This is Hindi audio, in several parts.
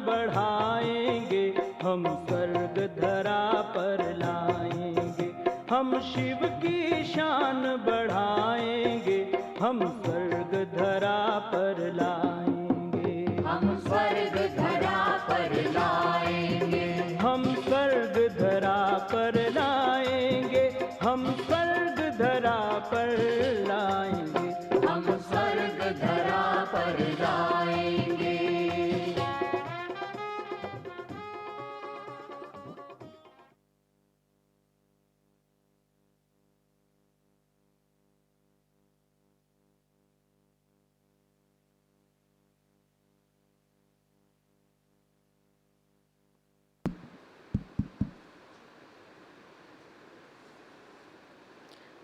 बढ़ाएंगे, हम स्वर्ग धरा पर लाएंगे। हम शिव की शान बढ़ाएंगे, हम स्वर्ग धरा पर लाएंगे। हम स्वर्ग धरा पर लाएंगे, हम स्वर्ग धरा पर लाएंगे, हम स्वर्ग धरा पर लाएंगे। हम स्वर्ग धरा पर लाएंगे।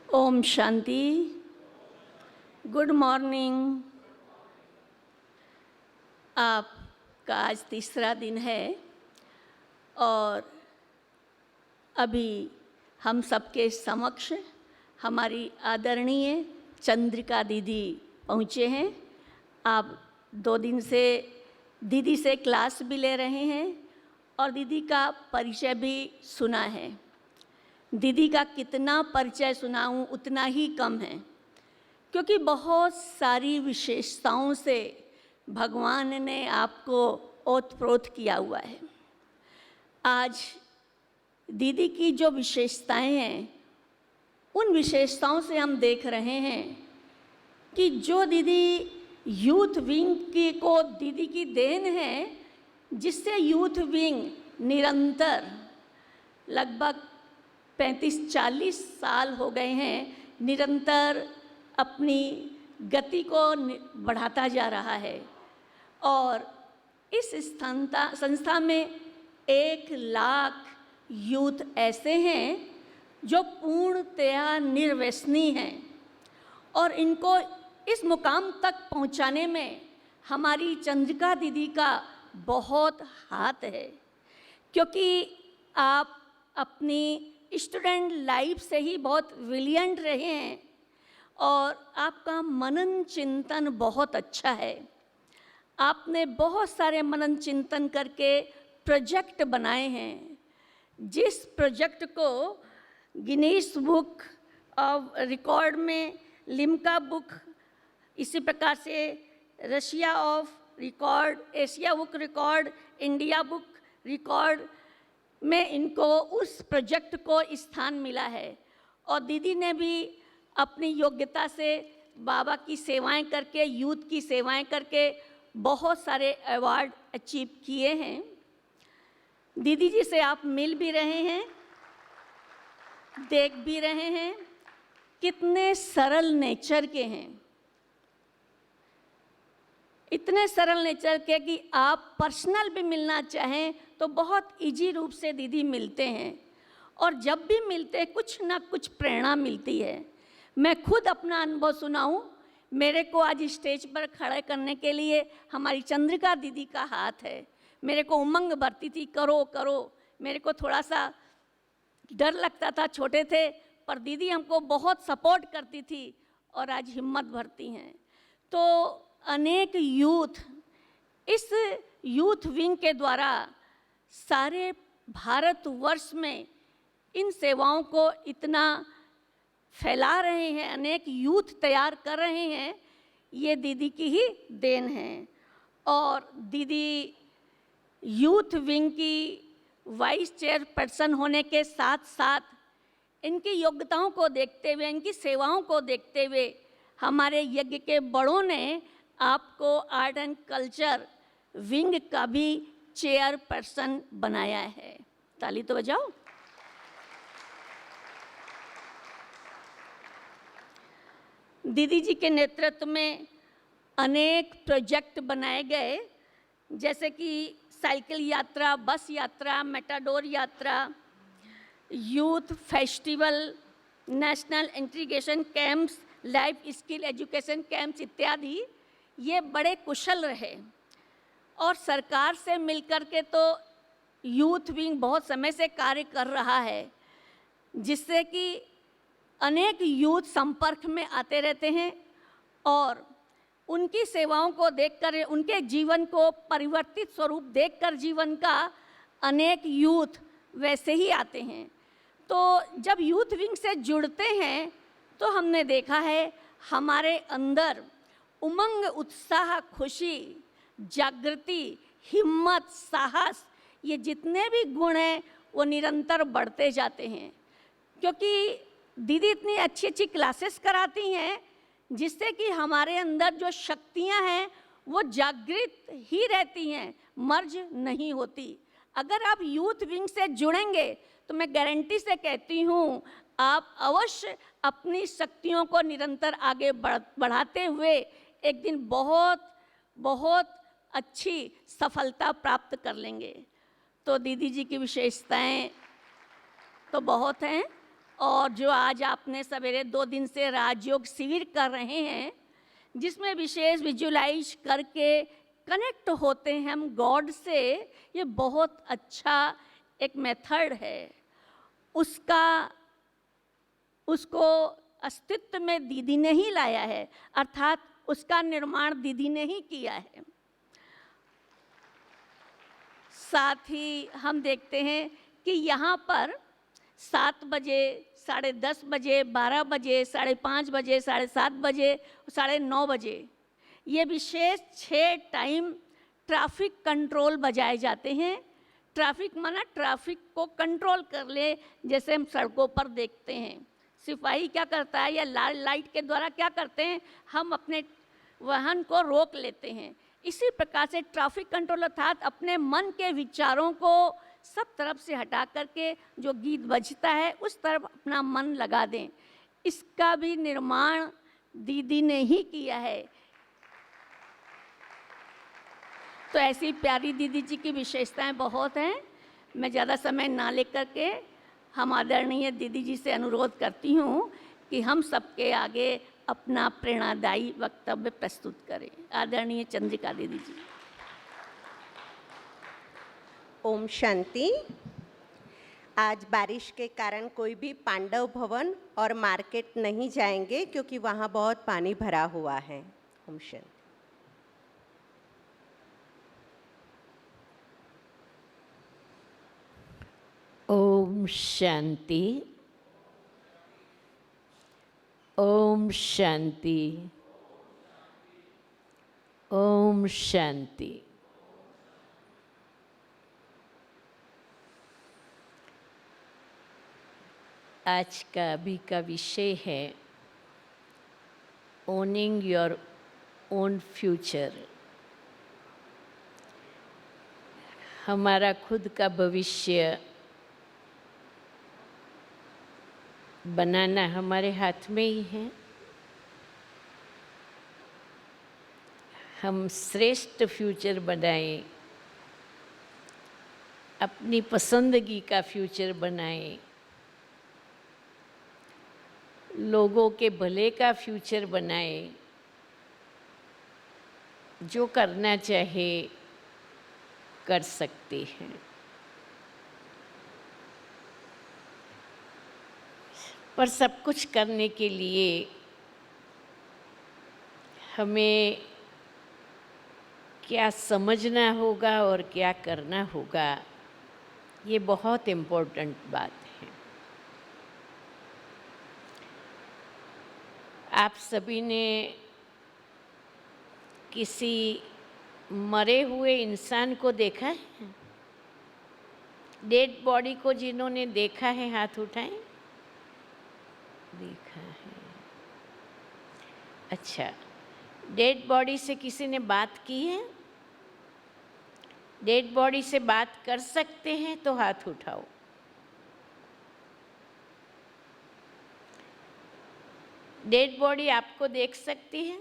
ओम शांति। Good morning. आपका आज तीसरा दिन है और अभी हम सबके समक्ष हमारी आदरणीय चंद्रिका दीदी पहुँचे हैं। आप 2 दिन से दीदी से क्लास भी ले रहे हैं और दीदी का परिचय भी सुना है। दीदी का कितना परिचय सुनाऊं उतना ही कम है, क्योंकि बहुत सारी विशेषताओं से भगवान ने आपको ओतप्रोत किया हुआ है। आज दीदी की जो विशेषताएं हैं, उन विशेषताओं से हम देख रहे हैं कि जो दीदी यूथ विंग की को दीदी की देन है, जिससे यूथ विंग निरंतर लगभग 35-40 साल हो गए हैं निरंतर अपनी गति को बढ़ाता जा रहा है। और इस संस्था में 1 लाख यूथ ऐसे हैं जो पूर्णतया निर्व्यसनी हैं और इनको इस मुकाम तक पहुंचाने में हमारी चंद्रिका दीदी का बहुत हाथ है, क्योंकि आप अपनी स्टूडेंट लाइफ से ही बहुत ब्रिलियंट रहे हैं और आपका मनन चिंतन बहुत अच्छा है। आपने बहुत सारे मनन चिंतन करके प्रोजेक्ट बनाए हैं, जिस प्रोजेक्ट को गिनीज बुक ऑफ रिकॉर्ड में, लिम्का बुक, इसी प्रकार से Russia of record, Asia book record, India book record में इनको उस प्रोजेक्ट को स्थान मिला है। और दीदी ने भी अपनी योग्यता से बाबा की सेवाएं करके, यूथ की सेवाएं करके बहुत सारे अवार्ड अचीव किए हैं। दीदी जी से आप मिल भी रहे हैं, देख भी रहे हैं, कितने सरल नेचर के हैं। इतने सरल नेचर के कि आप पर्सनल भी मिलना चाहें तो बहुत इजी रूप से दीदी मिलते हैं और जब भी मिलते हैं कुछ ना कुछ प्रेरणा मिलती है। मैं खुद अपना अनुभव सुनाऊं, मेरे को आज स्टेज पर खड़े करने के लिए हमारी चंद्रिका दीदी का हाथ है। मेरे को उमंग भरती थी, करो करो। मेरे को थोड़ा सा डर लगता था, छोटे थे, पर दीदी हमको बहुत सपोर्ट करती थी और आज हिम्मत भरती हैं। तो अनेक यूथ इस यूथ विंग के द्वारा सारे भारतवर्ष में इन सेवाओं को इतना फैला रहे हैं, अनेक यूथ तैयार कर रहे हैं, ये दीदी की ही देन है। और दीदी यूथ विंग की वाइस चेयरपर्सन होने के साथ साथ इनकी योग्यताओं को देखते हुए, इनकी सेवाओं को देखते हुए हमारे यज्ञ के बड़ों ने आपको आर्ट एंड कल्चर विंग का भी चेयरपर्सन बनाया है। ताली तो बजाओ। दीदी जी के नेतृत्व में अनेक प्रोजेक्ट बनाए गए, जैसे कि साइकिल यात्रा, बस यात्रा, मेटाडोर यात्रा, youth festival, national integration camps, life skill education camps इत्यादि। ये बड़े कुशल रहे और सरकार से मिलकर के तो यूथ विंग बहुत समय से कार्य कर रहा है, जिससे कि अनेक यूथ संपर्क में आते रहते हैं और उनकी सेवाओं को देखकर, उनके जीवन को परिवर्तित स्वरूप देखकर जीवन का अनेक यूथ वैसे ही आते हैं। तो जब यूथ विंग से जुड़ते हैं तो हमने देखा है हमारे अंदर उमंग, उत्साह, खुशी, जागृति, हिम्मत, साहस, ये जितने भी गुण हैं वो निरंतर बढ़ते जाते हैं, क्योंकि दीदी इतनी अच्छी अच्छी क्लासेस कराती हैं जिससे कि हमारे अंदर जो शक्तियां हैं वो जागृत ही रहती हैं, मर्ज नहीं होती। अगर आप यूथ विंग से जुड़ेंगे तो मैं गारंटी से कहती हूँ आप अवश्य अपनी शक्तियों को निरंतर आगे बढ़ाते हुए एक दिन बहुत बहुत अच्छी सफलता प्राप्त कर लेंगे। तो दीदी जी की विशेषताएं तो बहुत हैं, और जो आज आपने सवेरे 2 दिन से राजयोग शिविर कर रहे हैं जिसमें विशेष विजुलाइज करके कनेक्ट होते हैं हम गॉड से, ये बहुत अच्छा एक मेथड है। उसको अस्तित्व में दीदी ने ही लाया है, अर्थात उसका निर्माण दीदी ने ही किया है। साथ ही हम देखते हैं कि यहाँ पर 7 बजे, 10:30 बजे, 12 बजे, 5:30 बजे, 7:30 बजे, 9:30 बजे ये विशेष 6 टाइम ट्रैफिक कंट्रोल बजाए जाते हैं। ट्रैफिक माना ट्रैफिक को कंट्रोल कर ले, जैसे हम सड़कों पर देखते हैं सिपाही क्या करता है या लाल लाइट के द्वारा क्या करते हैं, हम अपने वाहन को रोक लेते हैं। इसी प्रकार से ट्रैफिक कंट्रोल अर्थात अपने मन के विचारों को सब तरफ से हटा करके जो गीत बजता है उस तरफ अपना मन लगा दें। इसका भी निर्माण दीदी ने ही किया है। तो ऐसी प्यारी दीदी जी की विशेषताएं बहुत हैं। मैं ज़्यादा समय ना लेकर के हम आदरणीय दीदी जी से अनुरोध करती हूँ कि हम सबके आगे अपना प्रेरणादायी वक्तव्य प्रस्तुत करें। आदरणीय चंद्रिका दीदी जी। ओम शांति। आज बारिश के कारण कोई भी पांडव भवन और मार्केट नहीं जाएंगे क्योंकि वहाँ बहुत पानी भरा हुआ है। ओम शांति। ओम शांति। ओम शांति। ओम शांति। आज का अभी का विषय है ओनिंग योर ओन फ्यूचर। हमारा खुद का भविष्य बनाना हमारे हाथ में ही है। हम श्रेष्ठ फ्यूचर बनाएं, अपनी पसंदगी का फ्यूचर बनाएं, लोगों के भले का फ्यूचर बनाएं, जो करना चाहे कर सकते हैं। पर सब कुछ करने के लिए हमें क्या समझना होगा और क्या करना होगा, ये बहुत इम्पोर्टेंट बात है। आप सभी ने किसी मरे हुए इंसान को देखा है? डेड बॉडी को जिन्होंने देखा है हाथ उठाएं। देखा है। अच्छा, डेड बॉडी से किसी ने बात की है? डेड बॉडी से बात कर सकते हैं तो हाथ उठाओ। डेड बॉडी आपको देख सकती है?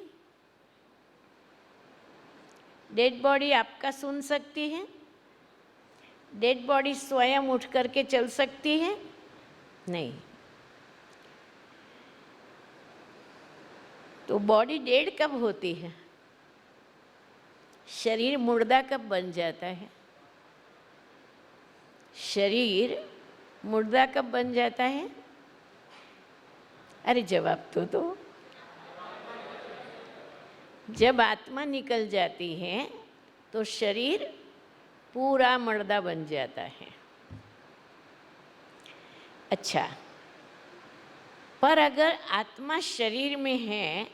डेड बॉडी आपका सुन सकती है? डेड बॉडी स्वयं उठ करके चल सकती है? नहीं। तो बॉडी डेड कब होती है? शरीर मुर्दा कब बन जाता है? शरीर मुर्दा कब बन जाता है? अरे जवाब तो दो। जब आत्मा निकल जाती है तो शरीर पूरा मर्दा बन जाता है। अच्छा, पर अगर आत्मा शरीर में है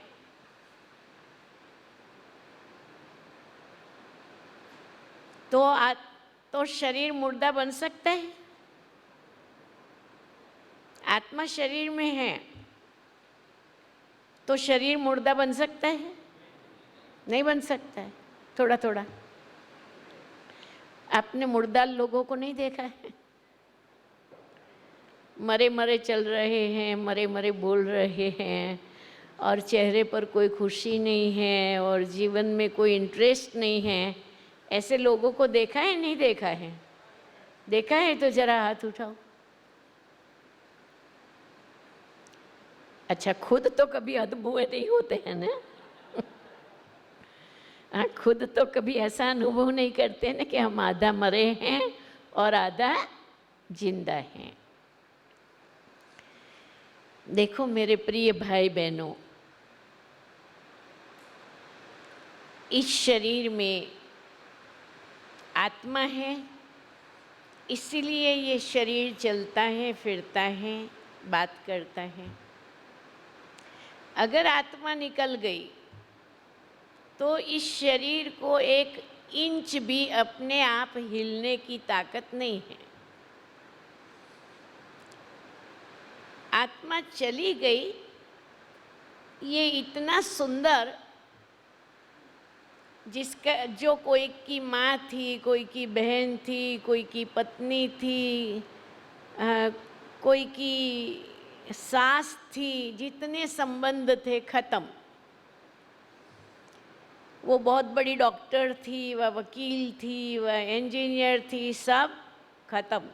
तो शरीर मुर्दा बन सकता है? आत्मा शरीर में है तो शरीर मुर्दा बन सकता है? नहीं बन सकता है। थोड़ा थोड़ा आपने मुर्दा लोगों को नहीं देखा है? मरे मरे चल रहे हैं, मरे मरे बोल रहे हैं, और चेहरे पर कोई खुशी नहीं है और जीवन में कोई इंटरेस्ट नहीं है। ऐसे लोगों को देखा है? नहीं देखा है? देखा है तो जरा हाथ उठाओ। अच्छा, खुद तो कभी अधमुए नहीं होते हैं ना? हाँ, खुद तो कभी ऐसा अनुभव नहीं करते ना कि हम आधा मरे हैं और आधा जिंदा हैं। देखो मेरे प्रिय भाई बहनों, इस शरीर में आत्मा है, इसीलिए ये शरीर चलता है, फिरता है, बात करता है। अगर आत्मा निकल गई तो इस शरीर को 1 इंच भी अपने आप हिलने की ताकत नहीं है। आत्मा चली गई, ये इतना सुंदर, जिसका जो कोई की माँ थी, कोई की बहन थी, कोई की पत्नी थी, कोई की सास थी, जितने संबंध थे खत्म। वो बहुत बड़ी डॉक्टर थी, वह वकील थी, वह इंजीनियर थी, सब खत्म।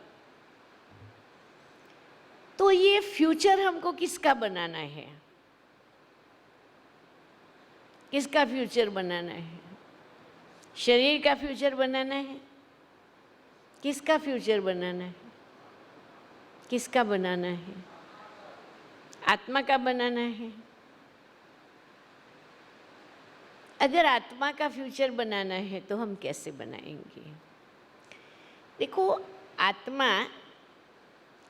तो ये फ्यूचर हमको किसका बनाना है? किसका फ्यूचर बनाना है? शरीर का फ्यूचर बनाना है? किसका फ्यूचर बनाना है? किसका बनाना है? आत्मा का बनाना है। अगर आत्मा का फ्यूचर बनाना है तो हम कैसे बनाएंगे? देखो, आत्मा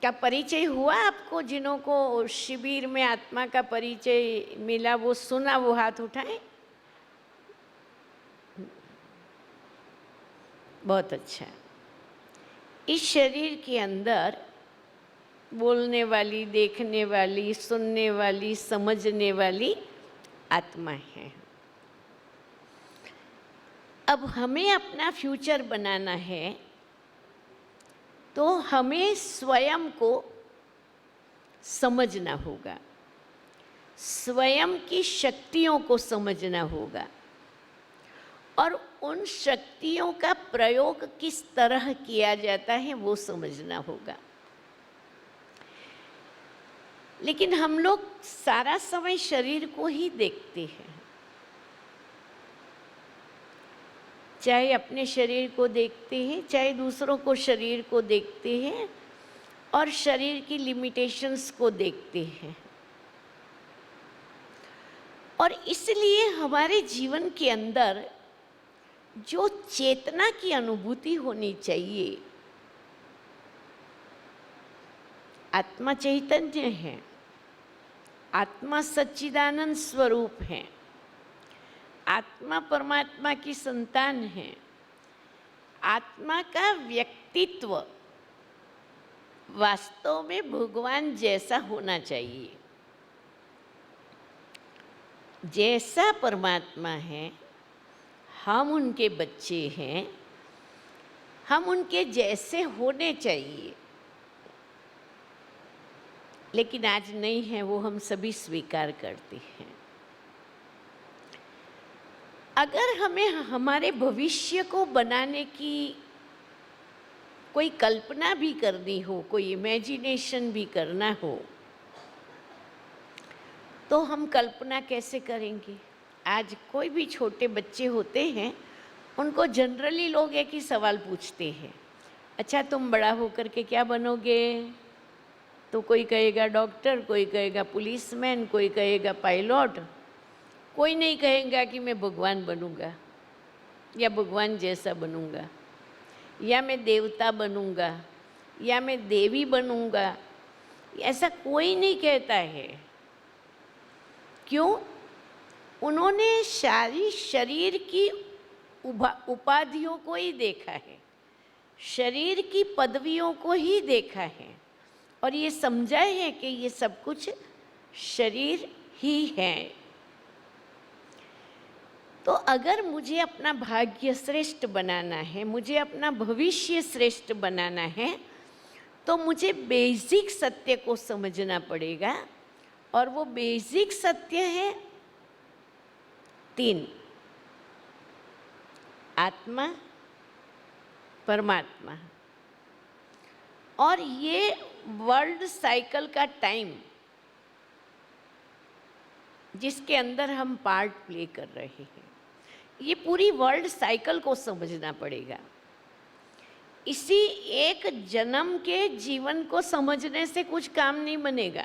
का परिचय हुआ आपको? जिन्हों को शिविर में आत्मा का परिचय मिला, वो सुना, वो हाथ उठाएं। बहुत अच्छा। इस शरीर के अंदर बोलने वाली, देखने वाली, सुनने वाली, समझने वाली आत्मा है। अब हमें अपना फ्यूचर बनाना है तो हमें स्वयं को समझना होगा, स्वयं की शक्तियों को समझना होगा, और उन शक्तियों का प्रयोग किस तरह किया जाता है वो समझना होगा। लेकिन हम लोग सारा समय शरीर को ही देखते हैं, चाहे अपने शरीर को देखते हैं, चाहे दूसरों को शरीर को देखते हैं, और शरीर की लिमिटेशंस को देखते हैं। और इसलिए हमारे जीवन के अंदर जो चेतना की अनुभूति होनी चाहिए, आत्मा चैतन्य है, आत्मा सच्चिदानंद स्वरूप है, आत्मा परमात्मा की संतान है। आत्मा का व्यक्तित्व वास्तव में भगवान जैसा होना चाहिए। जैसा परमात्मा है, हम उनके बच्चे हैं, हम उनके जैसे होने चाहिए। लेकिन आज नहीं है, वो हम सभी स्वीकार करते हैं। अगर हमें हमारे भविष्य को बनाने की कोई कल्पना भी करनी हो, कोई इमेजिनेशन भी करना हो, तो हम कल्पना कैसे करेंगे? आज कोई भी छोटे बच्चे होते हैं, उनको जनरली लोग एक ही सवाल पूछते हैं, अच्छा तुम बड़ा होकर के क्या बनोगे? तो कोई कहेगा डॉक्टर, कोई कहेगा पुलिसमैन, कोई कहेगा पायलट, कोई नहीं कहेगा कि मैं भगवान बनूंगा या भगवान जैसा बनूंगा या मैं देवता बनूंगा या मैं देवी बनूंगा, ऐसा कोई नहीं कहता है। क्यों? उन्होंने सारी शरीर की उपाधियों को ही देखा है, शरीर की पदवियों को ही देखा है और ये समझा है कि ये सब कुछ शरीर ही है। तो अगर मुझे अपना भाग्य श्रेष्ठ बनाना है, मुझे अपना भविष्य श्रेष्ठ बनाना है, तो मुझे बेसिक सत्य को समझना पड़ेगा। और वो बेसिक सत्य है 3, आत्मा, परमात्मा और ये वर्ल्ड साइकिल का टाइम जिसके अंदर हम पार्ट प्ले कर रहे हैं। ये पूरी वर्ल्ड साइकिल को समझना पड़ेगा। इसी एक जन्म के जीवन को समझने से कुछ काम नहीं बनेगा।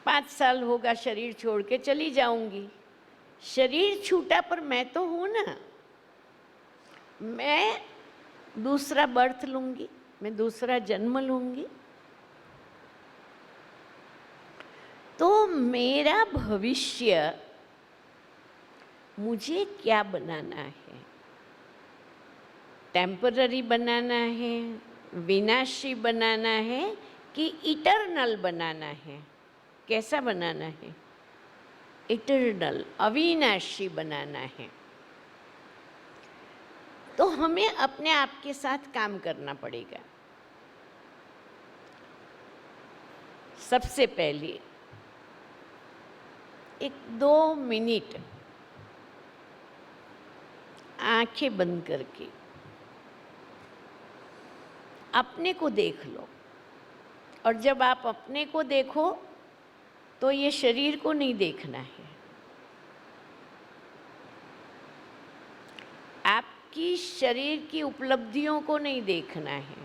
5 साल होगा शरीर छोड़ के चली जाऊंगी, शरीर छूटा पर मैं तो हूं ना। मैं दूसरा बर्थ लूंगी, मैं दूसरा जन्म लूंगी। तो मेरा भविष्य मुझे क्या बनाना है? टेम्पररी बनाना है, विनाशी बनाना है कि इटर्नल बनाना है? कैसा बनाना है? इटर्नल, अविनाशी बनाना है। तो हमें अपने आप के साथ काम करना पड़ेगा। सबसे पहले 1-2 मिनट आंखें बंद करके अपने को देख लो। और जब आप अपने को देखो तो ये शरीर को नहीं देखना है, आपकी शरीर की उपलब्धियों को नहीं देखना है।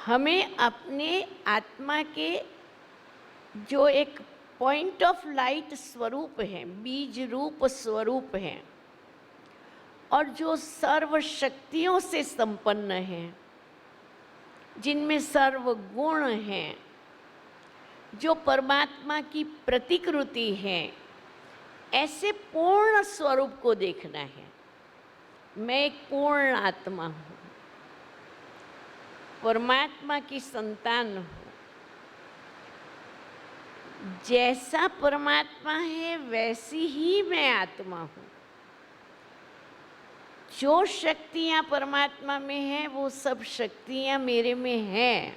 हमें अपने आत्मा के जो एक पॉइंट ऑफ लाइट स्वरूप है, बीज रूप स्वरूप है और जो सर्व शक्तियों से संपन्न है, जिनमें सर्व गुण हैं, जो परमात्मा की प्रतिकृति है, ऐसे पूर्ण स्वरूप को देखना है। मैं एक पूर्ण आत्मा हूँ, परमात्मा की संतान हूँ। जैसा परमात्मा है वैसी ही मैं आत्मा हूँ। जो शक्तियाँ परमात्मा में हैं वो सब शक्तियाँ मेरे में हैं।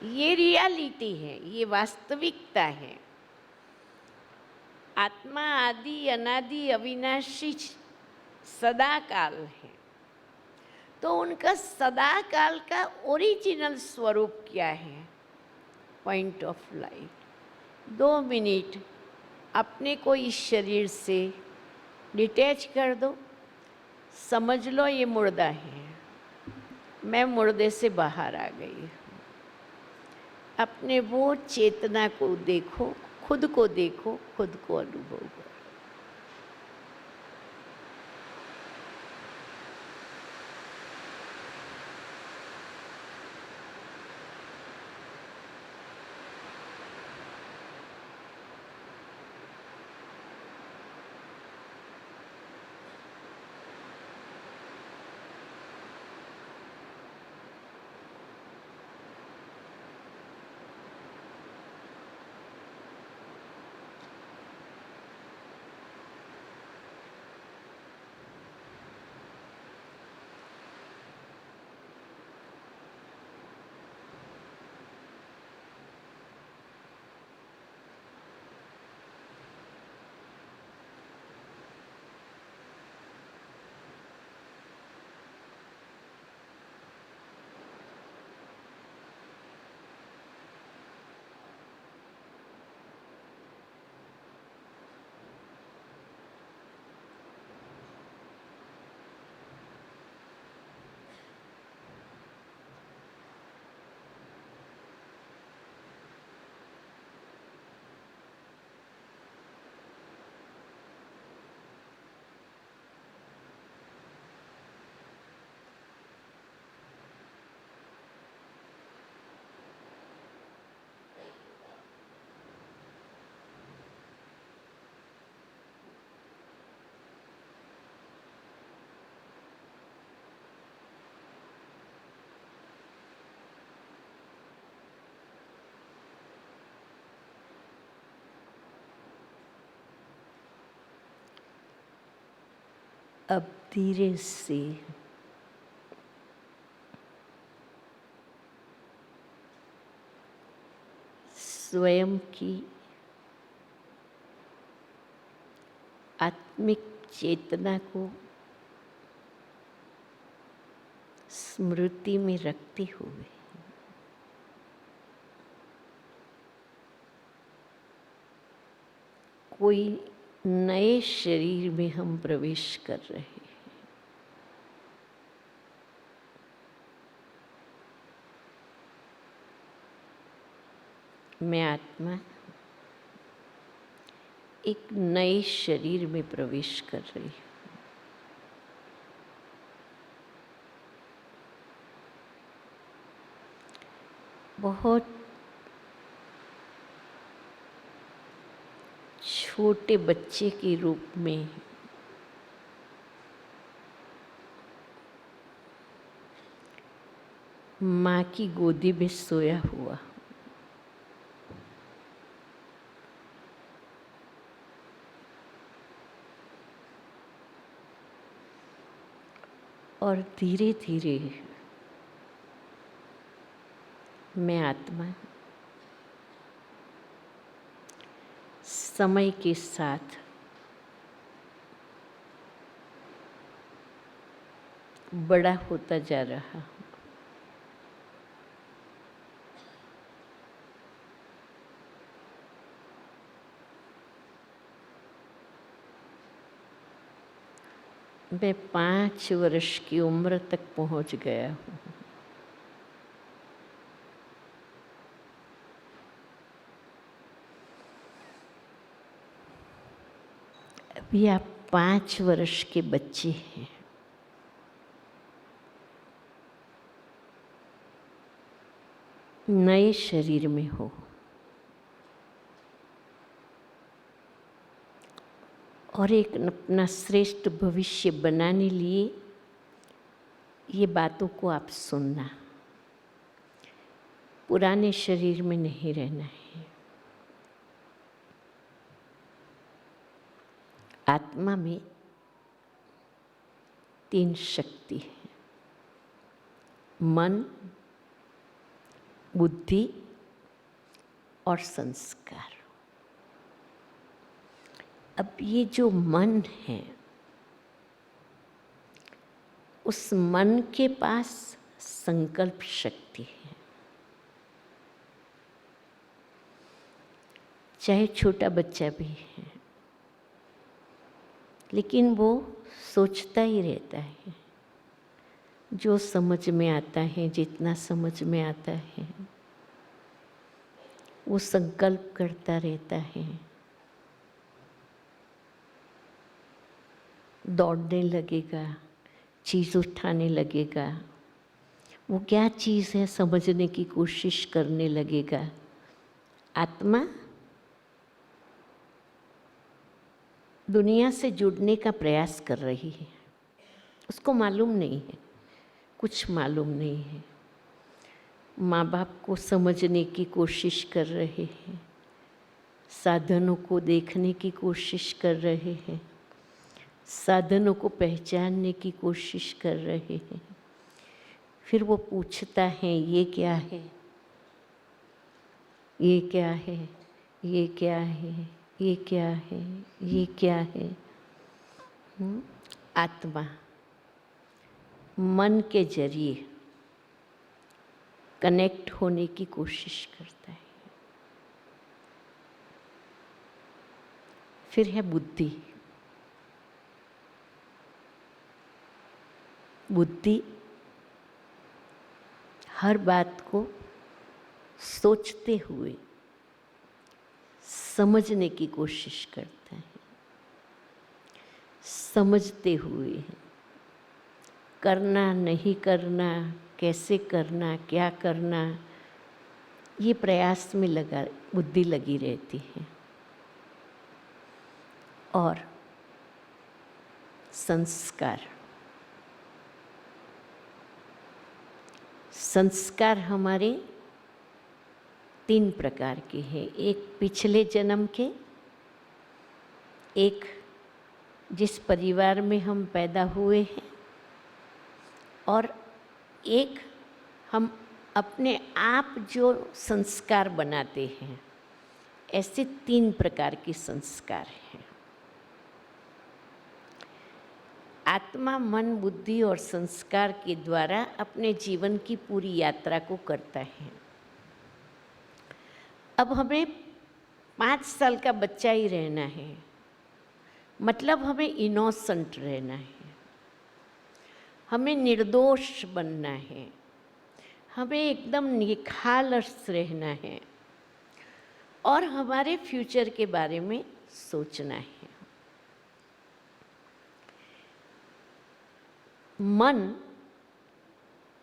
ये रियलिटी है, ये वास्तविकता है। आत्मा आदि अनादि अविनाशी सदा काल है। तो उनका सदा काल का ओरिजिनल स्वरूप क्या है? Point of light. 2 मिनट अपने को इस शरीर से डिटैच कर दो। समझ लो ये मुर्दा है, मैं मुर्दे से बाहर आ गई हूँ। अपने वो चेतना को देखो, खुद को देखो, खुद को अनुभव करो। अब धीरे से स्वयं की आत्मिक चेतना को स्मृति में रखते हुए कोई नए शरीर में हम प्रवेश कर रहे हैं। मैं आत्मा एक नए शरीर में प्रवेश कर रही हूँ। बहुत छोटे बच्चे के रूप में माँ की गोदी में सोया हुआ, और धीरे धीरे मैं आत्मा समय के साथ बड़ा होता जा रहा हूँ। मैं 5 वर्ष की उम्र तक पहुँच गया हूँ। अभी आप 5 वर्ष के बच्चे हैं। नए शरीर में हो, और एक अपना श्रेष्ठ भविष्य बनाने लिए ये बातों को आप सुनना। पुराने शरीर में नहीं रहना है। आत्मा में 3 शक्ति है: मन, बुद्धि और संस्कार। अब ये जो मन है, उस मन के पास संकल्प शक्ति है। चाहे छोटा बच्चा भी है, लेकिन वो सोचता ही रहता है। जो समझ में आता है, जितना समझ में आता है, वो संकल्प करता रहता है, दौड़ने लगेगा, चीज़ उठाने लगेगा। वो क्या चीज़ है समझने की कोशिश करने लगेगा। आत्मा दुनिया से जुड़ने का प्रयास कर रही है। उसको मालूम नहीं है, कुछ मालूम नहीं है। माँ बाप को समझने की कोशिश कर रहे हैं, साधनों को देखने की कोशिश कर रहे हैं, साधनों को पहचानने की कोशिश कर रहे हैं। फिर वो पूछता है, ये क्या है, ये क्या है, ये क्या है, ये क्या है, ये क्या है। आत्मा मन के जरिए कनेक्ट होने की कोशिश करता है। फिर है बुद्धि। बुद्धि हर बात को सोचते हुए समझने की कोशिश करता है, समझते हुए करना नहीं करना, कैसे करना, क्या करना, ये प्रयास में बुद्धि लगी रहती है। और संस्कार, संस्कार हमारे 3 प्रकार के हैं। एक पिछले जन्म के, एक जिस परिवार में हम पैदा हुए हैं, और एक हम अपने आप जो संस्कार बनाते हैं, ऐसे 3 प्रकार के संस्कार हैं। आत्मा मन बुद्धि और संस्कार के द्वारा अपने जीवन की पूरी यात्रा को करता है। अब हमें 5 साल का बच्चा ही रहना है, मतलब हमें इनोसेंट रहना है, हमें निर्दोष बनना है, हमें एकदम निखालस रहना है और हमारे फ्यूचर के बारे में सोचना है।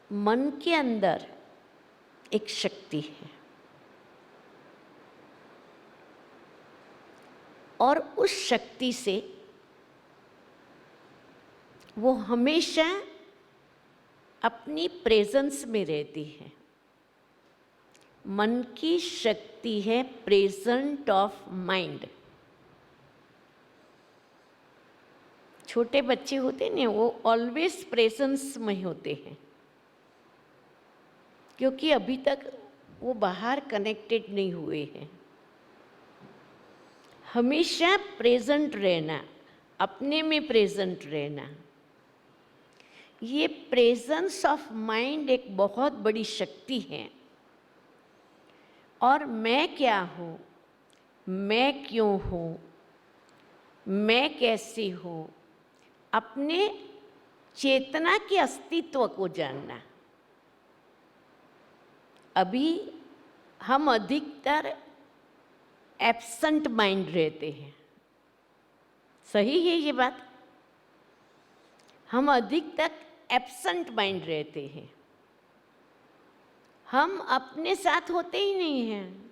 मन के अंदर एक शक्ति है और उस शक्ति से वो हमेशा अपनी प्रेजेंस में रहती है। मन की शक्ति है प्रेजेंट ऑफ माइंड। छोटे बच्चे होते हैं ना, वो ऑलवेज प्रेजेंस में होते हैं, क्योंकि अभी तक वो बाहर कनेक्टेड नहीं हुए हैं। हमेशा प्रेजेंट रहना, अपने में प्रेजेंट रहना, ये प्रेजेंस ऑफ माइंड एक बहुत बड़ी शक्ति है। और मैं क्या हूँ, मैं क्यों हूँ, मैं कैसी हूँ, अपने चेतना के अस्तित्व को जानना। अभी हम अधिकतर एब्सेंट माइंड रहते हैं, सही है ये बात? हम अधिकतर एब्सेंट माइंड रहते हैं, हम अपने साथ होते ही नहीं हैं,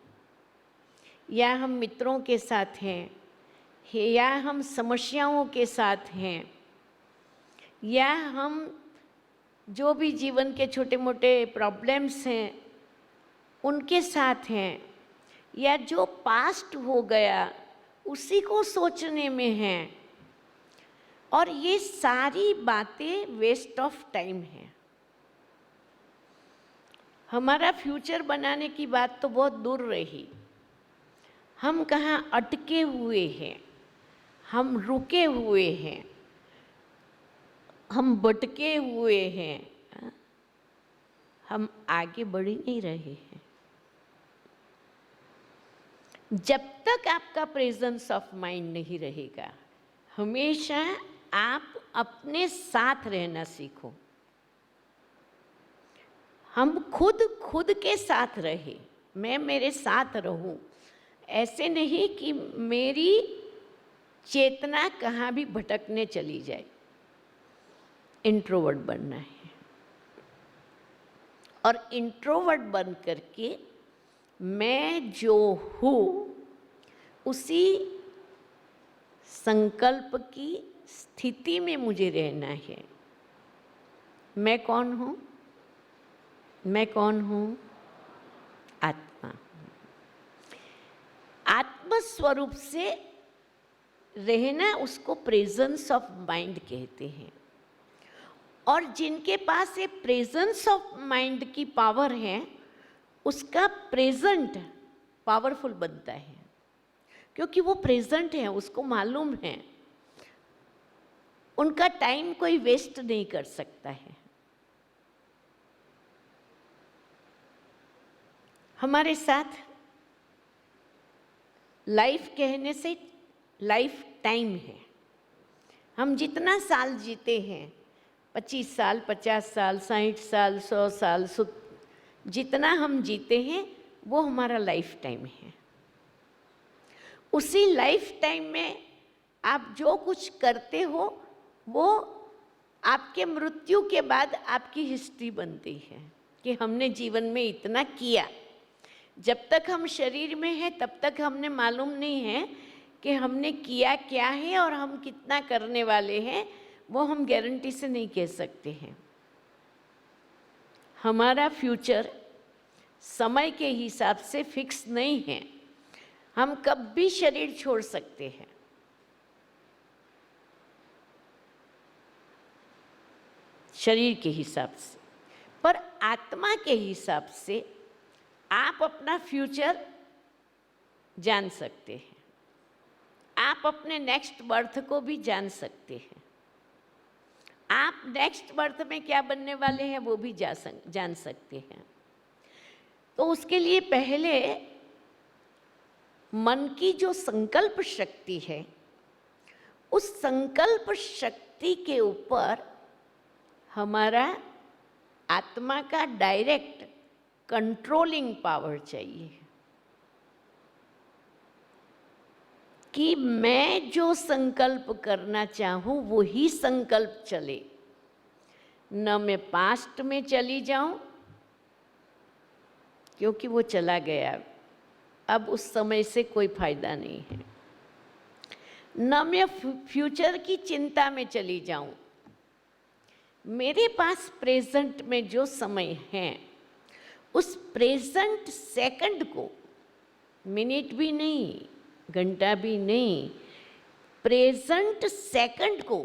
या हम मित्रों के साथ हैं, या हम समस्याओं के साथ हैं, या हम जो भी जीवन के छोटे मोटे प्रॉब्लम्स हैं उनके साथ हैं, या जो पास्ट हो गया उसी को सोचने में हैं। और ये सारी बातें वेस्ट ऑफ टाइम है। हमारा फ्यूचर बनाने की बात तो बहुत दूर रही, हम कहाँ अटके हुए हैं, हम रुके हुए हैं, हम भटके हुए हैं, हम आगे बढ़ ही नहीं रहे हैं। जब तक आपका प्रेजेंस ऑफ माइंड नहीं रहेगा, हमेशा आप अपने साथ रहना सीखो। हम खुद के साथ रहे, मैं मेरे साथ रहूं, ऐसे नहीं कि मेरी चेतना कहाँ भी भटकने चली जाए। इंट्रोवर्ट बनना है, और इंट्रोवर्ट बन करके मैं जो हूँ उसी संकल्प की स्थिति में मुझे रहना है। मैं कौन हूँ? मैं कौन हूँ? आत्मा। आत्म स्वरूप से रहना, उसको प्रेजेंस ऑफ माइंड कहते हैं। और जिनके पास ये प्रेजेंस ऑफ माइंड की पावर है, उसका प्रेजेंट पावरफुल बनता है, क्योंकि वो प्रेजेंट है, उसको मालूम है उनका टाइम कोई वेस्ट नहीं कर सकता है। हमारे साथ लाइफ कहने से लाइफ टाइम है। हम जितना साल जीते हैं, 25 साल, 50 साल, 60 साल, 100 साल, जितना हम जीते हैं वो हमारा लाइफ टाइम है। उसी लाइफ टाइम में आप जो कुछ करते हो वो आपके मृत्यु के बाद आपकी हिस्ट्री बनती है कि हमने जीवन में इतना किया। जब तक हम शरीर में हैं तब तक हमने मालूम नहीं है कि हमने किया क्या है और हम कितना करने वाले हैं, वो हम गारंटी से नहीं कह सकते हैं। हमारा फ्यूचर समय के हिसाब से फिक्स नहीं है, हम कब भी शरीर छोड़ सकते हैं। शरीर के हिसाब से, पर आत्मा के हिसाब से आप अपना फ्यूचर जान सकते हैं, आप अपने नेक्स्ट बर्थ को भी जान सकते हैं, आप नेक्स्ट बर्थ में क्या बनने वाले हैं वो भी जान सकते हैं। तो उसके लिए पहले मन की जो संकल्प शक्ति है, उस संकल्प शक्ति के ऊपर हमारा आत्मा का डायरेक्ट कंट्रोलिंग पावर चाहिए कि मैं जो संकल्प करना चाहूँ वो ही संकल्प चले, न मैं पास्ट में चली जाऊं क्योंकि वो चला गया, अब उस समय से कोई फायदा नहीं है, न मैं फ्यूचर की चिंता में चली जाऊं। मेरे पास प्रेजेंट में जो समय है उस प्रेजेंट सेकंड को, मिनट भी नहीं, घंटा भी नहीं, प्रेजेंट सेकंड को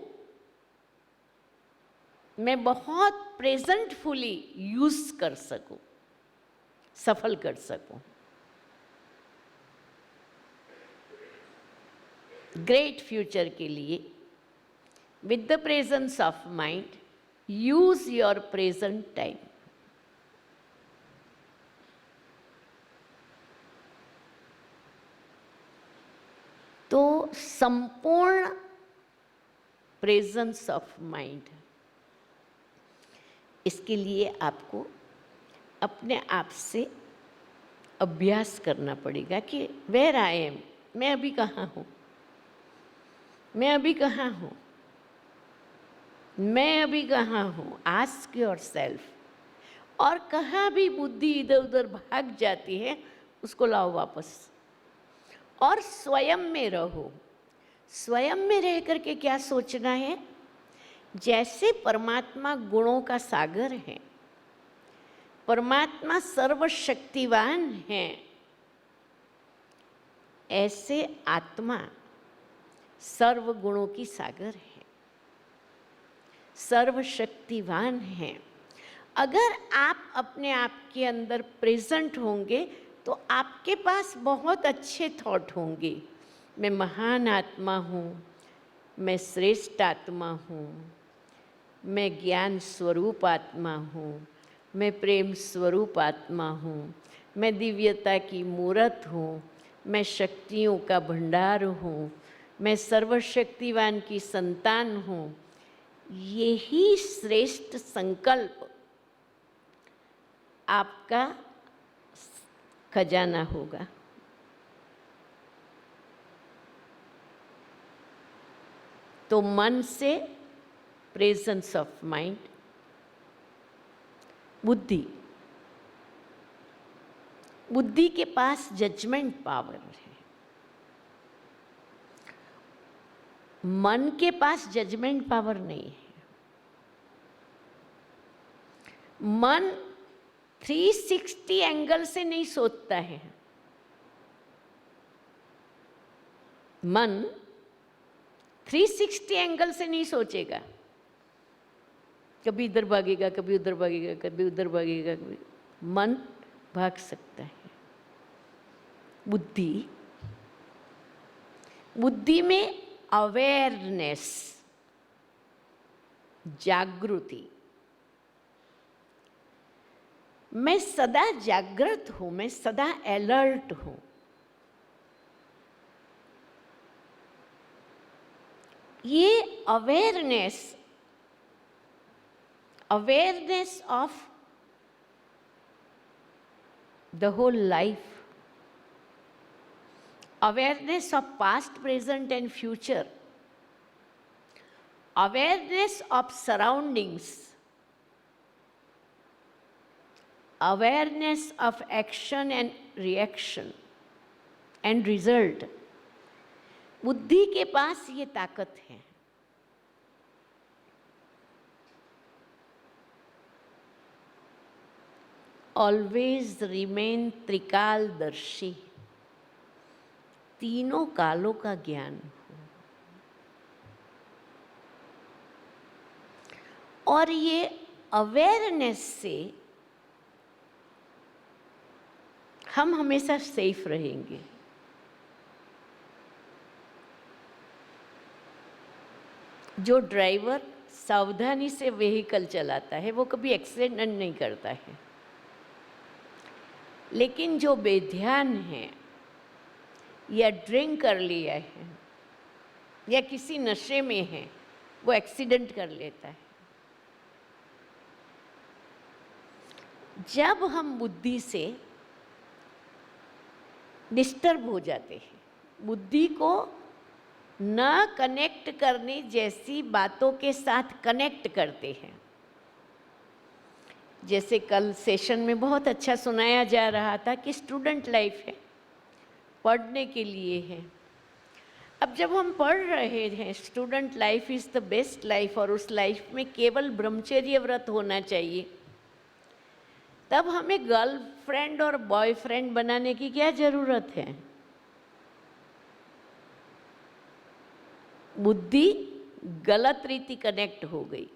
मैं बहुत प्रेजेंटफुली यूज कर सकूं, सफल कर सकूं। ग्रेट फ्यूचर के लिए with the presence of mind use your present time. तो संपूर्ण प्रेजेंस ऑफ माइंड, इसके लिए आपको अपने आप से अभ्यास करना पड़ेगा कि वेयर आई एम, मैं अभी कहाँ हूँ, मैं अभी कहाँ हूँ, मैं अभी कहाँ हूँ। Ask your self. और कहाँ भी बुद्धि इधर उधर भाग जाती है उसको लाओ वापस और स्वयं में रहो। स्वयं में रह करके क्या सोचना है, जैसे परमात्मा गुणों का सागर है, परमात्मा सर्वशक्तिवान है, ऐसे आत्मा सर्व गुणों की सागर है, सर्वशक्तिवान है। अगर आप अपने आप के अंदर प्रेजेंट होंगे तो आपके पास बहुत अच्छे थॉट होंगे। मैं महान आत्मा हूँ, मैं श्रेष्ठ आत्मा हूँ, मैं ज्ञान स्वरूप आत्मा हूँ, मैं प्रेम स्वरूप आत्मा हूँ, मैं दिव्यता की मूर्त हूँ, मैं शक्तियों का भंडार हूँ, मैं सर्वशक्तिवान की संतान हूँ। यही श्रेष्ठ संकल्प आपका खजाना होगा। तो मन से प्रेजेंस ऑफ माइंड, बुद्धि, बुद्धि के पास जजमेंट पावर है, मन के पास जजमेंट पावर नहीं है। मन 360 एंगल से नहीं सोचता है। मन 360 एंगल से नहीं सोचेगा, कभी इधर भागेगा, कभी उधर भागेगा, कभी उधर भागेगा, कभी मन भाग सकता है। बुद्धि, बुद्धि में अवेयरनेस, जागृति, मैं सदा जागृत हूं, मैं सदा अलर्ट हूं। ये awareness, awareness of the whole life, awareness of past, present and future, awareness of surroundings, awareness of action and reaction and result, बुद्धि के पास ये ताकत है। ऑलवेज रिमेन त्रिकालदर्शी, तीनों कालों का ज्ञान हो। और ये अवेयरनेस से हम हमेशा सेफ रहेंगे। जो ड्राइवर सावधानी से व्हीकल चलाता है वो कभी एक्सीडेंट नहीं करता है, लेकिन जो बेध्यान है या ड्रिंक कर लिया है या किसी नशे में है वो एक्सीडेंट कर लेता है। जब हम बुद्धि से डिस्टर्ब हो जाते हैं, बुद्धि को न कनेक्ट करने जैसी बातों के साथ कनेक्ट करते हैं, जैसे कल सेशन में बहुत अच्छा सुनाया जा रहा था कि स्टूडेंट लाइफ है, पढ़ने के लिए है। अब जब हम पढ़ रहे हैं student life is the best life और उस लाइफ में केवल ब्रह्मचर्य व्रत होना चाहिए, तब हमें गर्लफ्रेंड और बॉयफ्रेंड बनाने की क्या ज़रूरत है? बुद्धि गलत रीति कनेक्ट हो गई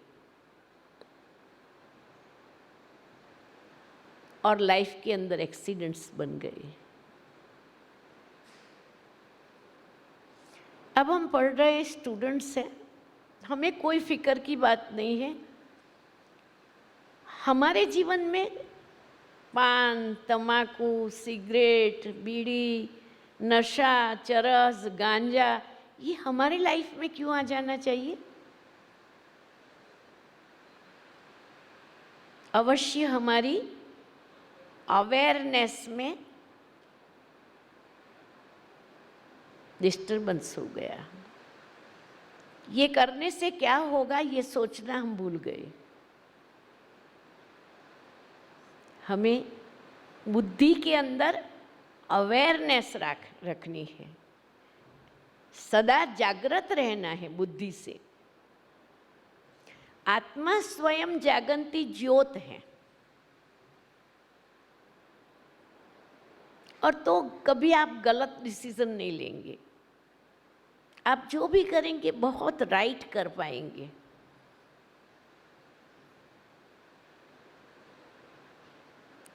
और लाइफ के अंदर एक्सीडेंट्स बन गए। अब हम पढ़ रहे स्टूडेंट्स हैं, हमें कोई फिक्र की बात नहीं है। हमारे जीवन में पान, तम्बाकू, सिगरेट, बीड़ी, नशा, चरस, गांजा, ये हमारी लाइफ में क्यों आ जाना चाहिए? अवश्य हमारी अवेयरनेस में डिस्टर्बेंस हो गया। ये करने से क्या होगा ये सोचना हम भूल गए। हमें बुद्धि के अंदर अवेयरनेस रखनी है, सदा जागृत रहना है बुद्धि से। आत्मा स्वयं जागंती ज्योत है और तो कभी आप गलत डिसीजन नहीं लेंगे। आप जो भी करेंगे बहुत राइट कर पाएंगे।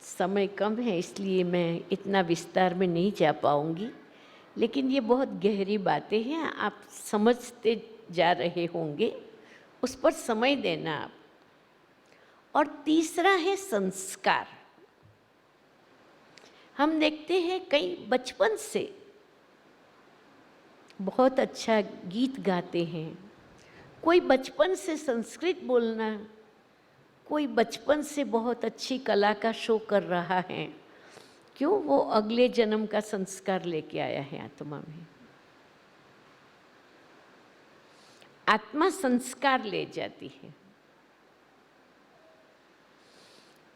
समय कम है इसलिए मैं इतना विस्तार में नहीं जा पाऊंगी, लेकिन ये बहुत गहरी बातें हैं, आप समझते जा रहे होंगे, उस पर समय देना आप। और तीसरा है संस्कार। हम देखते हैं कई बचपन से बहुत अच्छा गीत गाते हैं, कोई बचपन से संस्कृत बोलना, कोई बचपन से बहुत अच्छी कला का शो कर रहा है। क्यों? वो अगले जन्म का संस्कार लेके आया है आत्मा में। आत्मा संस्कार ले जाती है,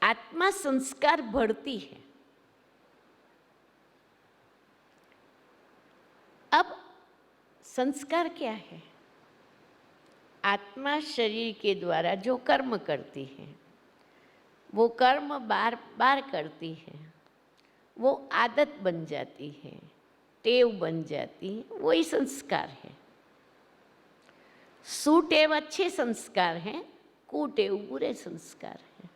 आत्मा संस्कार बढ़ती है। अब संस्कार क्या है? आत्मा शरीर के द्वारा जो कर्म करती है, वो कर्म बार बार करती है, वो आदत बन जाती है, टेव बन जाती है, वही संस्कार है। सुटेव अच्छे संस्कार हैं, कुटेव बुरे संस्कार हैं।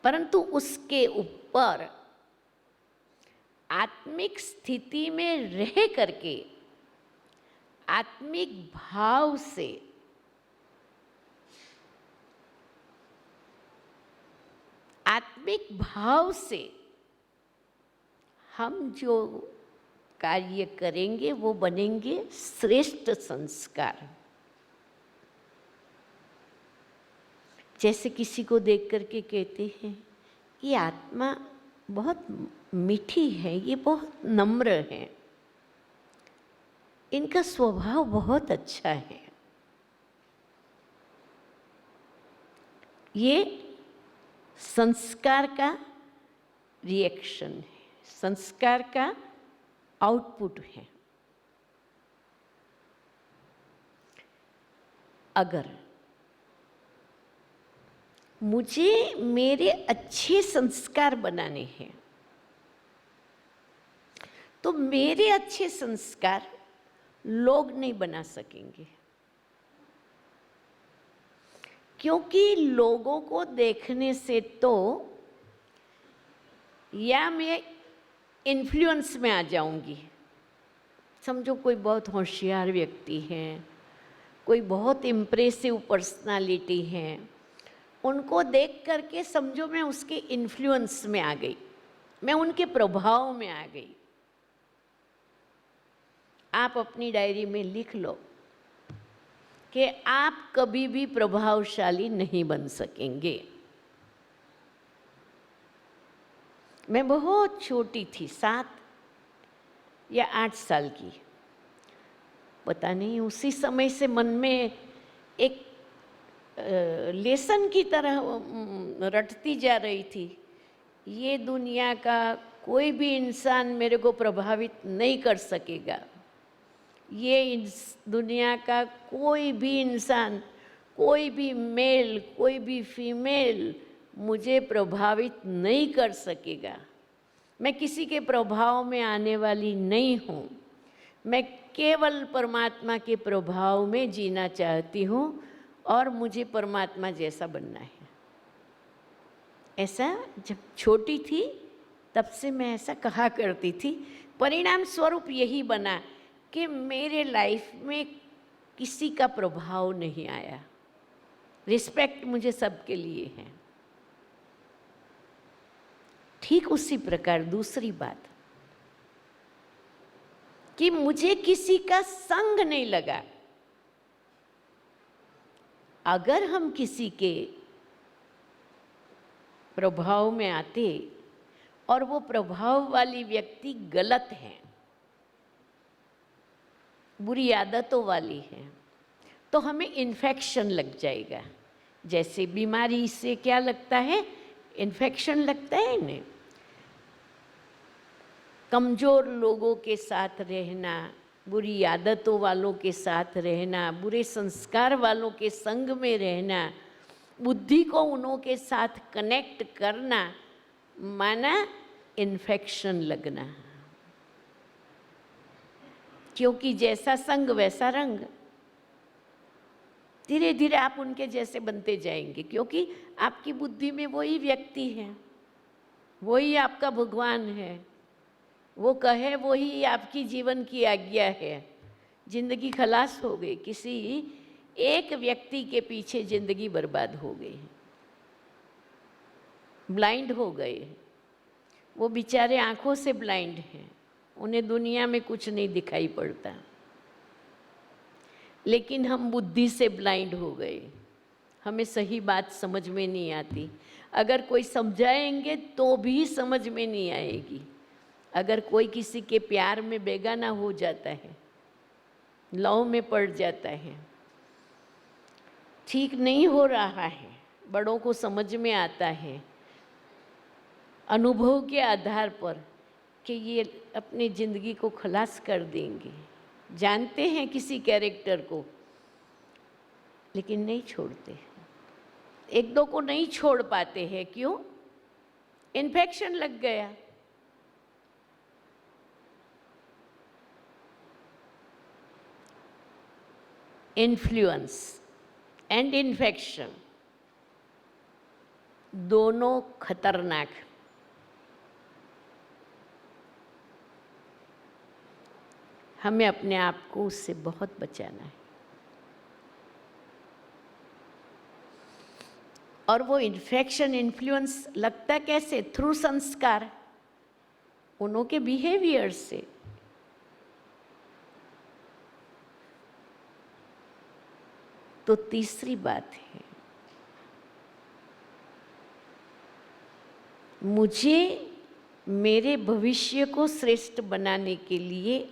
परंतु उसके ऊपर आत्मिक स्थिति में रह करके आत्मिक भाव से हम जो कार्य करेंगे वो बनेंगे श्रेष्ठ संस्कार। जैसे किसी को देख करके कहते हैं ये आत्मा बहुत मीठी है, ये बहुत नम्र है, इनका स्वभाव बहुत अच्छा है। ये संस्कार का रिएक्शन है, संस्कार का आउटपुट है। अगर मुझे मेरे अच्छे संस्कार बनाने हैं तो मेरे अच्छे संस्कार लोग नहीं बना सकेंगे। क्योंकि लोगों को देखने से तो या मैं इन्फ्लुएंस में आ जाऊंगी। समझो कोई बहुत होशियार व्यक्ति है, कोई बहुत इम्प्रेसिव पर्सनालिटी है, उनको देख करके समझो मैं उसके इन्फ्लुएंस में आ गई, मैं उनके प्रभाव में आ गई। आप अपनी डायरी में लिख लो कि आप कभी भी प्रभावशाली नहीं बन सकेंगे। मैं बहुत छोटी थी, 7 या 8 साल की, पता नहीं, उसी समय से मन में एक लेसन की तरह रटती जा रही थी, ये दुनिया का कोई भी इंसान मेरे को प्रभावित नहीं कर सकेगा, ये इस दुनिया का कोई भी इंसान, कोई भी मेल, कोई भी फीमेल मुझे प्रभावित नहीं कर सकेगा, मैं किसी के प्रभाव में आने वाली नहीं हूँ, मैं केवल परमात्मा के प्रभाव में जीना चाहती हूँ और मुझे परमात्मा जैसा बनना है। ऐसा जब छोटी थी तब से मैं ऐसा कहा करती थी। परिणाम स्वरूप यही बना कि मेरे लाइफ में किसी का प्रभाव नहीं आया। रिस्पेक्ट मुझे सबके लिए है। ठीक उसी प्रकार दूसरी बात कि मुझे किसी का संग नहीं लगा। अगर हम किसी के प्रभाव में आते और वो प्रभाव वाली व्यक्ति गलत है, बुरी आदतों वाली है, तो हमें इन्फेक्शन लग जाएगा। जैसे बीमारी से क्या लगता है, इन्फेक्शन लगता है इन्हें। कमज़ोर लोगों के साथ रहना, बुरी आदतों वालों के साथ रहना, बुरे संस्कार वालों के संग में रहना, बुद्धि को उन्हों के साथ कनेक्ट करना, माना इन्फेक्शन लगना। क्योंकि जैसा संग वैसा रंग, धीरे धीरे आप उनके जैसे बनते जाएंगे, क्योंकि आपकी बुद्धि में वही व्यक्ति है, वही आपका भगवान है, वो कहे वही आपकी जीवन की आज्ञा है। जिंदगी खलास हो गई, किसी एक व्यक्ति के पीछे जिंदगी बर्बाद हो गई, ब्लाइंड हो गए। वो बेचारे आंखों से ब्लाइंड हैं, उन्हें दुनिया में कुछ नहीं दिखाई पड़ता, लेकिन हम बुद्धि से ब्लाइंड हो गए, हमें सही बात समझ में नहीं आती। अगर कोई समझाएंगे तो भी समझ में नहीं आएगी। अगर कोई किसी के प्यार में बेगाना हो जाता है, लव में पड़ जाता है, ठीक नहीं हो रहा है, बड़ों को समझ में आता है अनुभव के आधार पर कि ये अपनी ज़िंदगी को खलास कर देंगे, जानते हैं किसी कैरेक्टर को, लेकिन नहीं छोड़ते। एक दो को नहीं छोड़ पाते हैं, क्यों? इन्फेक्शन लग गया। इन्फ्लुएंस एंड इन्फेक्शन दोनों खतरनाक। हमें अपने आप को उससे बहुत बचाना है। और वो इन्फेक्शन, इन्फ्लुएंस लगता कैसे? थ्रू संस्कार, उन्हों के बिहेवियर से। तो तीसरी बात है, मुझे मेरे भविष्य को श्रेष्ठ बनाने के लिए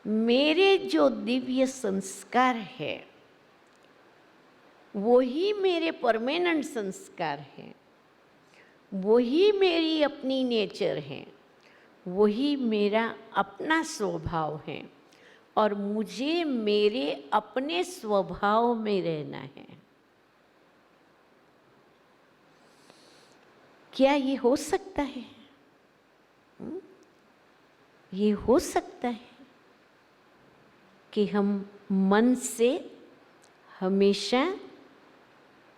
मेरे जो दिव्य संस्कार है वही मेरे परमानेंट संस्कार हैं, वही मेरी अपनी नेचर है, वही मेरा अपना स्वभाव है, और मुझे मेरे अपने स्वभाव में रहना है। क्या ये हो सकता है? ये हो सकता है कि हम मन से हमेशा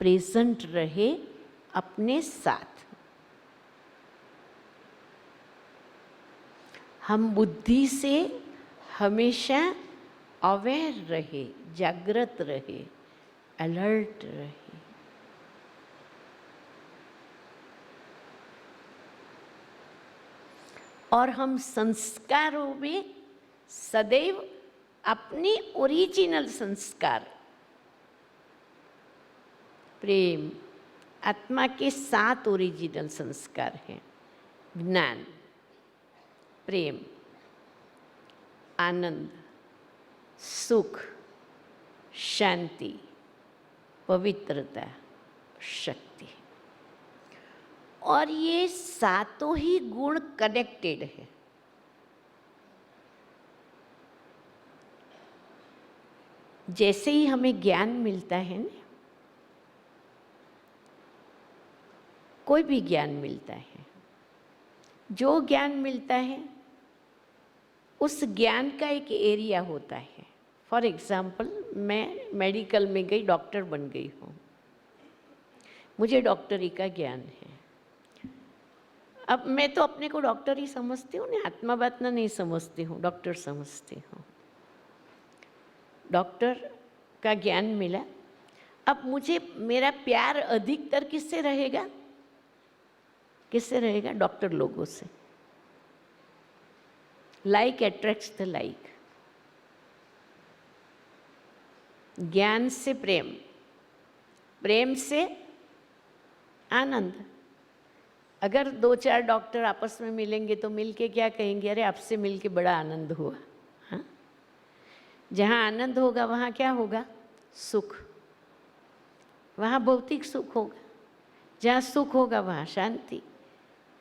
प्रेजेंट रहे अपने साथ। हम बुद्धि से हमेशा अवेयर रहे, जागृत रहे, अलर्ट रहे। और हम संस्कारों में सदैव अपनी ओरिजिनल संस्कार, प्रेम, आत्मा के 7 ओरिजिनल संस्कार हैं। ज्ञान, प्रेम, आनंद, सुख, शांति, पवित्रता, शक्ति। और ये 7 ही गुण कनेक्टेड है। जैसे ही हमें ज्ञान मिलता है ना, कोई भी ज्ञान मिलता है, जो ज्ञान मिलता है उस ज्ञान का एक एरिया होता है। फॉर एग्जाम्पल, मैं मेडिकल में गई, डॉक्टर बन गई हूँ, मुझे डॉक्टरी का ज्ञान है। अब मैं तो अपने को डॉक्टर ही समझती हूँ ना, आत्मा बातना नहीं समझती हूँ, डॉक्टर समझती हूँ। डॉक्टर का ज्ञान मिला, अब मुझे मेरा प्यार अधिकतर किससे रहेगा? किससे रहेगा? डॉक्टर लोगों से। Like attracts the like. ज्ञान से प्रेम, प्रेम से आनंद। अगर 2-4 डॉक्टर आपस में मिलेंगे तो मिलके क्या कहेंगे? अरे आपसे मिलके बड़ा आनंद हुआ। हाँ? जहाँ आनंद होगा वहाँ क्या होगा? सुख। वहाँ भौतिक सुख होगा। जहाँ सुख होगा वहाँ शांति।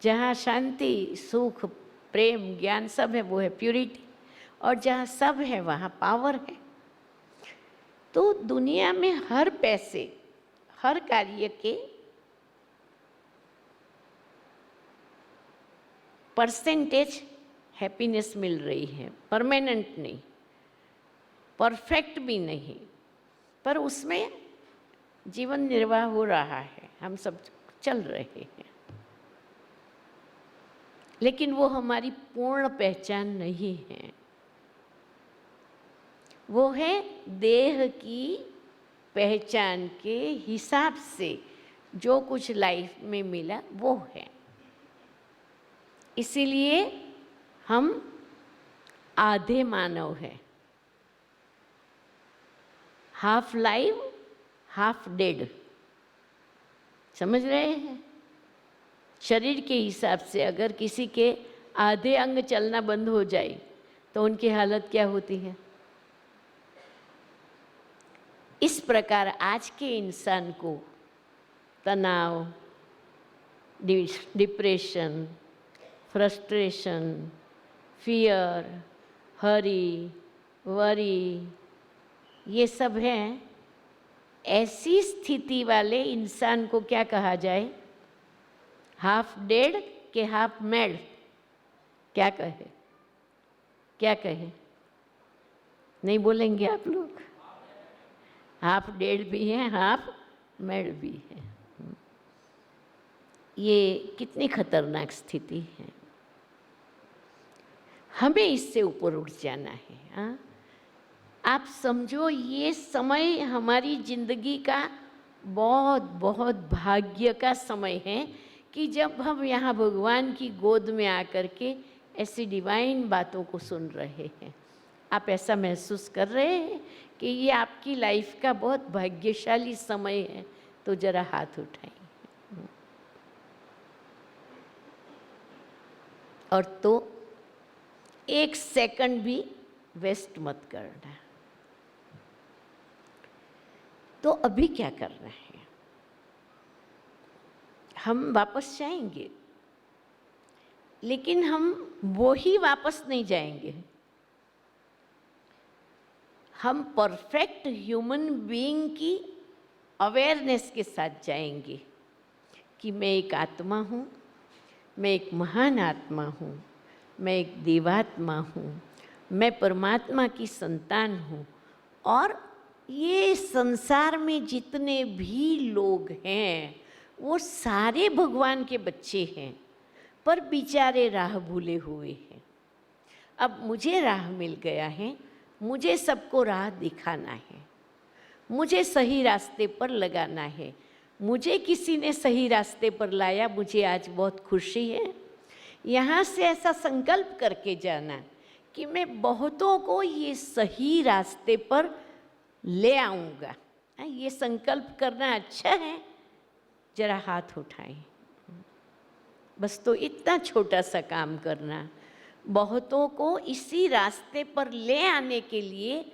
जहाँ शांति, सुख, प्रेम, ज्ञान सब है, वो है प्यूरिटी। और जहाँ सब है वहाँ पावर है। तो दुनिया में हर पैसे, हर कार्य के परसेंटेज हैप्पीनेस मिल रही है, परमानेंट नहीं, परफेक्ट भी नहीं, पर उसमें जीवन निर्वाह हो रहा है, हम सब चल रहे हैं। लेकिन वो हमारी पूर्ण पहचान नहीं है। वो है देह की पहचान के हिसाब से जो कुछ लाइफ में मिला वो है। इसीलिए हम आधे मानव हैं, हाफ लाइव हाफ डेड। समझ रहे हैं? शरीर के हिसाब से अगर किसी के आधे अंग चलना बंद हो जाए तो उनकी हालत क्या होती है? इस प्रकार आज के इंसान को तनाव, डिप्रेशन, फ्रस्ट्रेशन, फियर, हरी, वरी, ये सब हैं। ऐसी स्थिति वाले इंसान को क्या कहा जाए? हाफ डेड के हाफ मैड? क्या कहे? क्या कहे? नहीं बोलेंगे आप लोग? हाफ डेड भी है, हाफ मैड भी है। ये कितनी खतरनाक स्थिति है। हमें इससे ऊपर उठ जाना है। हाँ? आप समझो, ये समय हमारी जिंदगी का बहुत बहुत भाग्य का समय है कि जब हम यहाँ भगवान की गोद में आकर के ऐसी डिवाइन बातों को सुन रहे हैं। आप ऐसा महसूस कर रहे हैं कि ये आपकी लाइफ का बहुत भाग्यशाली समय है? तो जरा हाथ उठाएं। और तो 1 सेकंड भी वेस्ट मत करना। तो अभी क्या करना है? हम वापस जाएंगे, लेकिन हम वो ही वापस नहीं जाएंगे। हम परफेक्ट ह्यूमन बीइंग की अवेयरनेस के साथ जाएंगे कि मैं एक आत्मा हूँ, मैं एक महान आत्मा हूँ, मैं एक देवात्मा हूँ, मैं परमात्मा की संतान हूँ और ये संसार में जितने भी लोग हैं वो सारे भगवान के बच्चे हैं, पर बेचारे राह भूले हुए हैं। अब मुझे राह मिल गया है, मुझे सबको राह दिखाना है, मुझे सही रास्ते पर लगाना है। मुझे किसी ने सही रास्ते पर लाया, मुझे आज बहुत खुशी है। यहाँ से ऐसा संकल्प करके जाना कि मैं बहुतों को ये सही रास्ते पर ले आऊँगा। ये संकल्प करना अच्छा है। जरा हाथ उठाएं। बस तो इतना छोटा सा काम करना, बहुतों को इसी रास्ते पर ले आने के लिए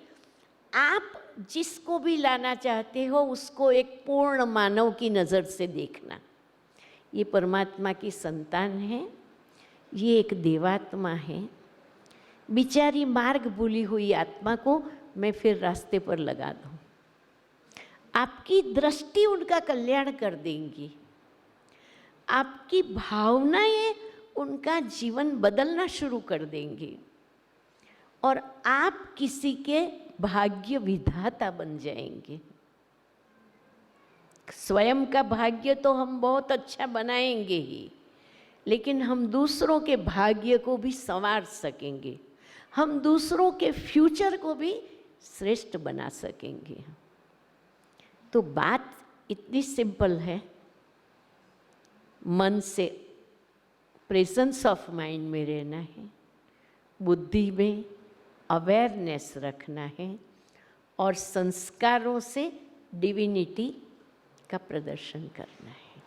आप जिसको भी लाना चाहते हो उसको एक पूर्ण मानव की नज़र से देखना। ये परमात्मा की संतान है, ये एक देवात्मा है। बेचारी मार्ग भूली हुई आत्मा को मैं फिर रास्ते पर लगा दूं। आपकी दृष्टि उनका कल्याण कर देंगी, आपकी भावनाएं उनका जीवन बदलना शुरू कर देंगी और आप किसी के भाग्य विधाता बन जाएंगे। स्वयं का भाग्य तो हम बहुत अच्छा बनाएंगे ही, लेकिन हम दूसरों के भाग्य को भी संवार सकेंगे, हम दूसरों के फ्यूचर को भी श्रेष्ठ बना सकेंगे। तो बात इतनी सिंपल है, मन से प्रेजेंस ऑफ माइंड में रहना है, बुद्धि में अवेयरनेस रखना है और संस्कारों से डिविनिटी का प्रदर्शन करना है।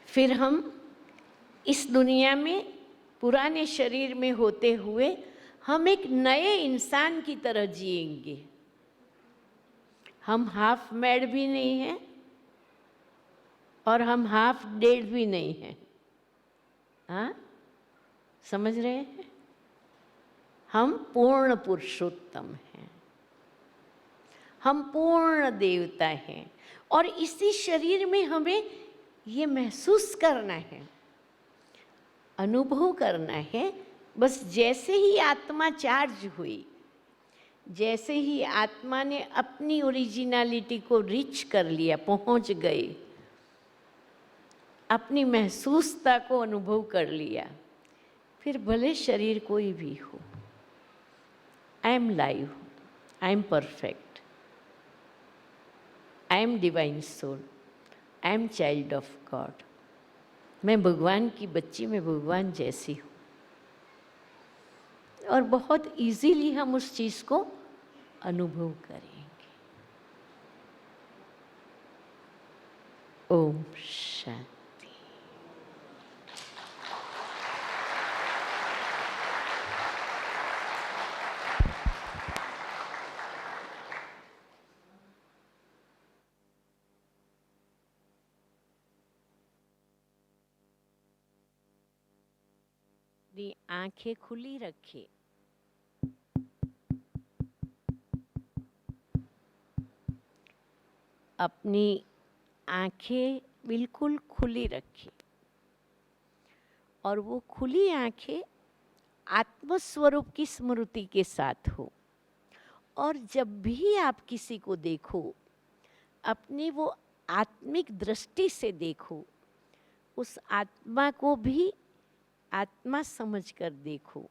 फिर हम इस दुनिया में पुराने शरीर में होते हुए हम एक नए इंसान की तरह जिएंगे। हम हाफ मैड भी नहीं हैं और हम हाफ डेड भी नहीं हैं। हाँ, समझ रहे हैं? हम पूर्ण पुरुषोत्तम हैं, हम पूर्ण देवता हैं और इसी शरीर में हमें ये महसूस करना है, अनुभव करना है। बस जैसे ही आत्मा चार्ज हुई, जैसे ही आत्मा ने अपनी ओरिजिनलिटी को रीच कर लिया, पहुंच गई, अपनी महसूसता को अनुभव कर लिया, फिर भले शरीर कोई भी हो, I am live, I am perfect, I am divine soul, I am child of God. मैं भगवान की बच्ची, मैं भगवान जैसी हूँ। और बहुत इजीली हम उस चीज़ को अनुभव करेंगे। ओम शांति। अपनी आंखें खुली रखिए। अपनी आंखें बिल्कुल खुली रखिए और वो खुली आंखें आत्मस्वरूप की स्मृति के साथ हो। और जब भी आप किसी को देखो, अपनी वो आत्मिक दृष्टि से देखो, उस आत्मा को भी आत्मा समझकर देखो।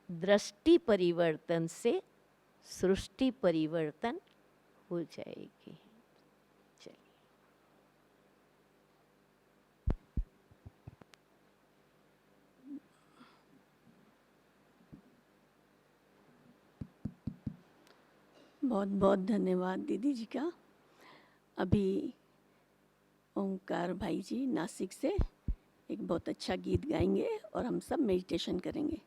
दृष्टि परिवर्तन से सृष्टि परिवर्तन हो जाएगी। चलिए, बहुत बहुत धन्यवाद दीदी जी का। अभी ओंकार भाई जी नासिक से एक बहुत अच्छा गीत गाएंगे और हम सब मेडिटेशन करेंगे।